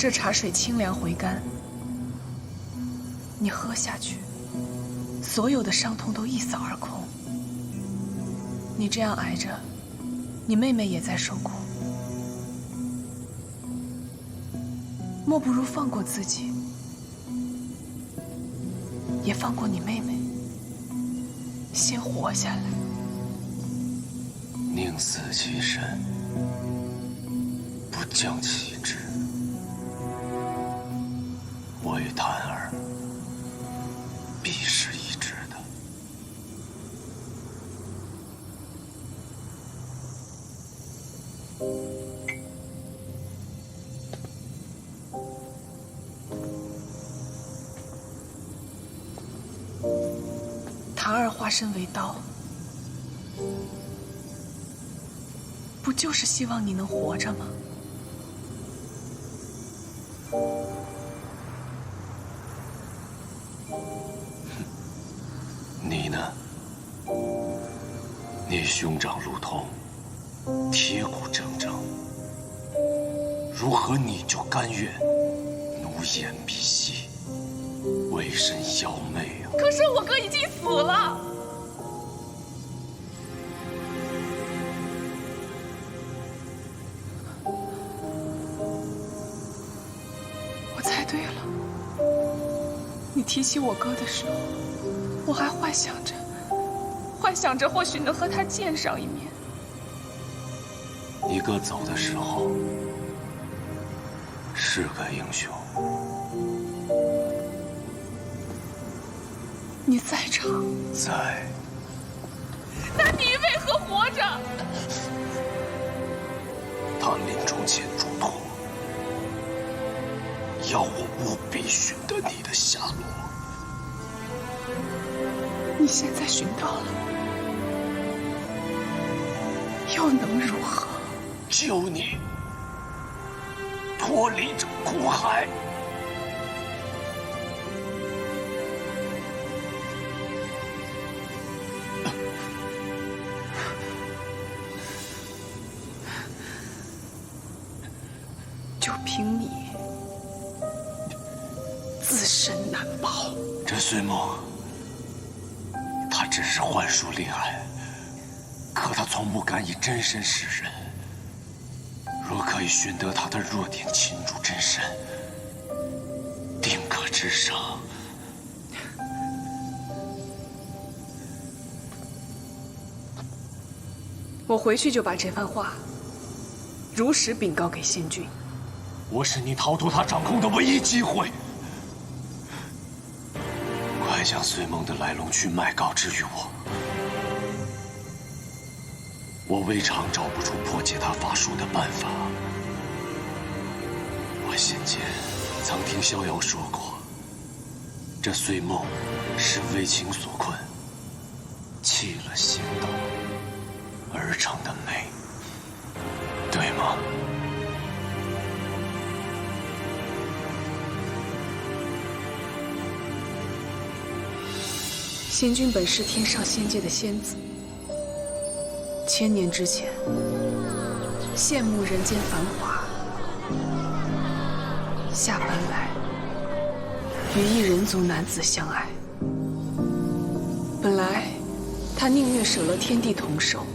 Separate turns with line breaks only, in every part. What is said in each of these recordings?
这茶水清凉回甘，你喝下去，所有的伤痛都一扫而空。你这样挨着，你妹妹也在受苦，莫不如放过自己，也放过你妹妹，先活下来。
宁死其身，不降其志。我与檀儿必是一致的。
檀儿化身为刀，不就是希望你能活着吗？
你呢？你兄长路通，铁骨铮铮，如何你就甘愿奴颜婢膝，为身妖媚啊？
可是我哥已经死了。我猜对了，你提起我哥的时候，我还幻想着或许能和他见上一面。
你哥走的时候是个英雄。
你在场，
在。
那你为何活着？
他临终前嘱托，要我务必寻得你的下落。
你现在寻到了，又能如何？
救你脱离这苦海。
就凭你，自身难保。
这岁梦，他只是幻术厉害，可他从不敢以真身示人。若可以寻得他的弱点，擒住真身，定可制胜。
我回去就把这番话如实禀告给仙君。
我是你逃脱他掌控的唯一机会。快将岁梦的来龙去脉告知于我。我未尝找不出破解他法术的办法。我先前曾听逍遥说过，这岁梦是为情所困，弃了仙道而成的美，对吗？
仙君本是天上仙界的仙子，1000年之前羡慕人间繁华，下凡来与一人族男子相爱。本来他宁愿舍了天地同寿，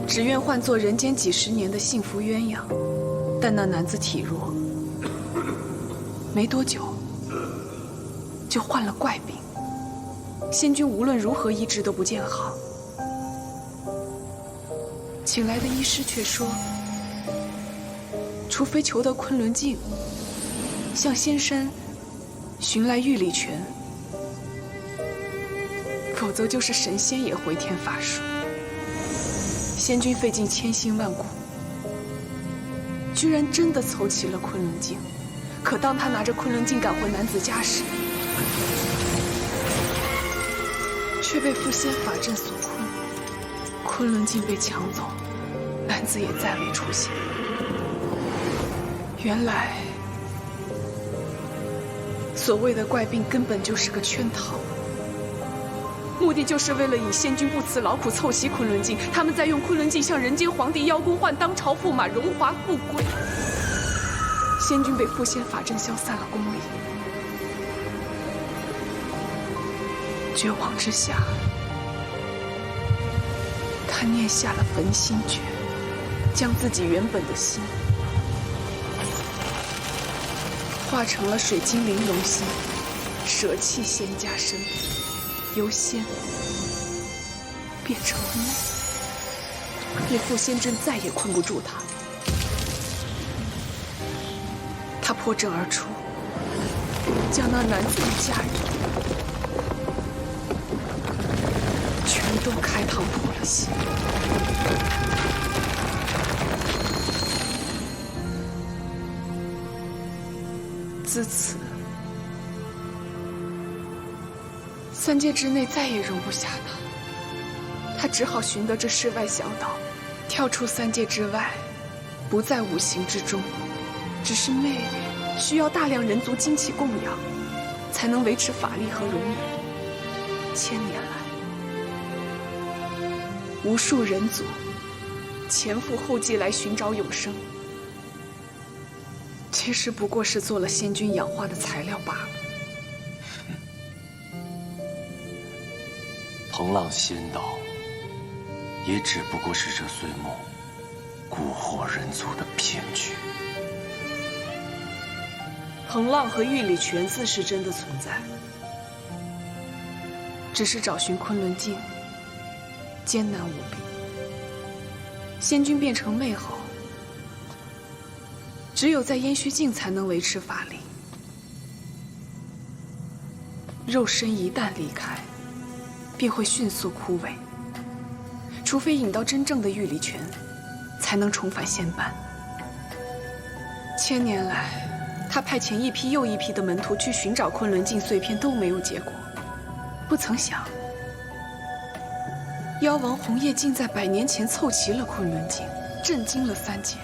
只愿换作人间几十年的幸福鸳鸯。但那男子体弱，没多久就患了怪病。仙君无论如何医治都不见好，请来的医师却说，除非求得昆仑镜，向仙山寻来玉里泉，否则就是神仙也回天乏术。仙君费尽千辛万苦，居然真的凑齐了昆仑镜。可当他拿着昆仑镜赶回男子家时，却被缚仙法阵所困，昆仑镜被抢走，男子也再未出现。原来，所谓的怪病根本就是个圈套，目的就是为了引仙君不辞劳苦凑齐昆仑镜，他们再用昆仑镜向人间皇帝邀功换当朝驸马，荣华富贵。仙君被缚仙法阵消散了功力，绝望之下，他念下了焚心诀，将自己原本的心化成了水晶玲珑心，舍弃仙家身份，由仙变成了魅。那缚仙阵再也困不住他，他破阵而出，将那男子的家人全都开膛破了心。自此，3界之内再也容不下他，他只好寻得这世外小岛，跳出3界之外，不在5行之中。只是魅需要大量人族精气供养，才能维持法力和容颜。千年来，无数人族前赴后继来寻找永生，其实不过是做了仙君养化的材料罢了。
彭浪仙道，也只不过是这岁末蛊惑人族的骗局。
彭浪和玉里泉自是真的存在，只是找寻昆仑镜艰难无比。仙君变成魅后，只有在烟虚境才能维持法力，肉身一旦离开，便会迅速枯萎，除非引到真正的玉里泉，才能重返仙班。千年来，他派遣一批又一批的门徒去寻找昆仑镜碎片，都没有结果。不曾想，妖王红叶竟在100年前凑齐了昆仑镜，震惊了3界。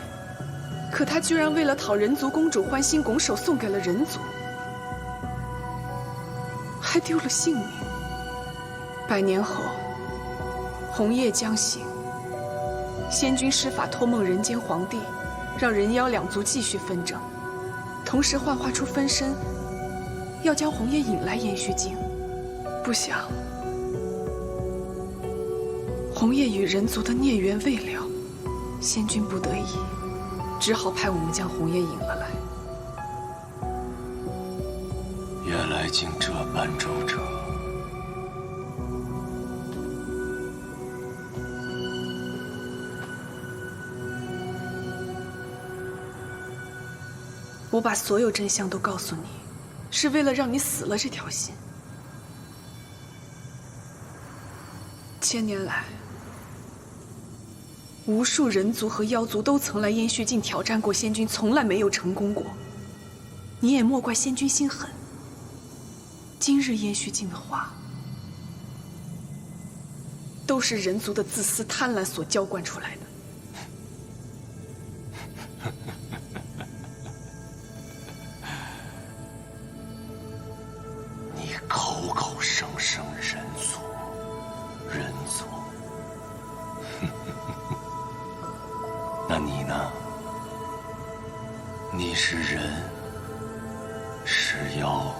可他居然为了讨人族公主欢心，拱手送给了人族，还丢了性命。100年后，红叶将醒，仙君施法托梦人间皇帝，让人妖2族继续纷争，同时幻化出分身，要将红叶引来烟虚境。不想，红叶与人族的孽缘未了，仙君不得已，只好派我们将红叶引了来。
原来竟这般周折。
我把所有真相都告诉你，是为了让你死了这条心。千年来，无数人族和妖族都曾来烟虚境挑战过仙君，从来没有成功过。你也莫怪仙君心狠。今日烟虚境的话，都是人族的自私贪婪所浇灌出来的。
你口口声声人族，人族，那你呢？你是人，是妖，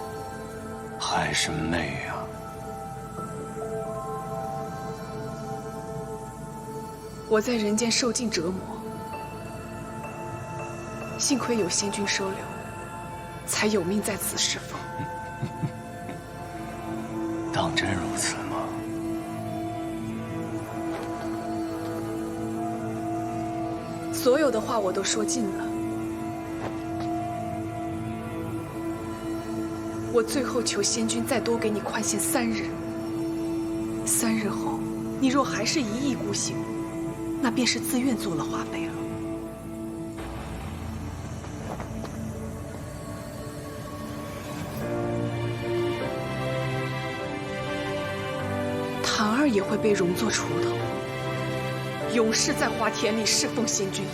还是魅啊？
我在人间受尽折磨，幸亏有仙君收留，才有命在此侍奉。
当真如此吗？
所有的话我都说尽了，我最后求仙君再多给你宽限3日。3日后，你若还是一意孤行，那便是自愿做了花妃了。檀儿也会被融作锄头，永世在花田里侍奉仙君。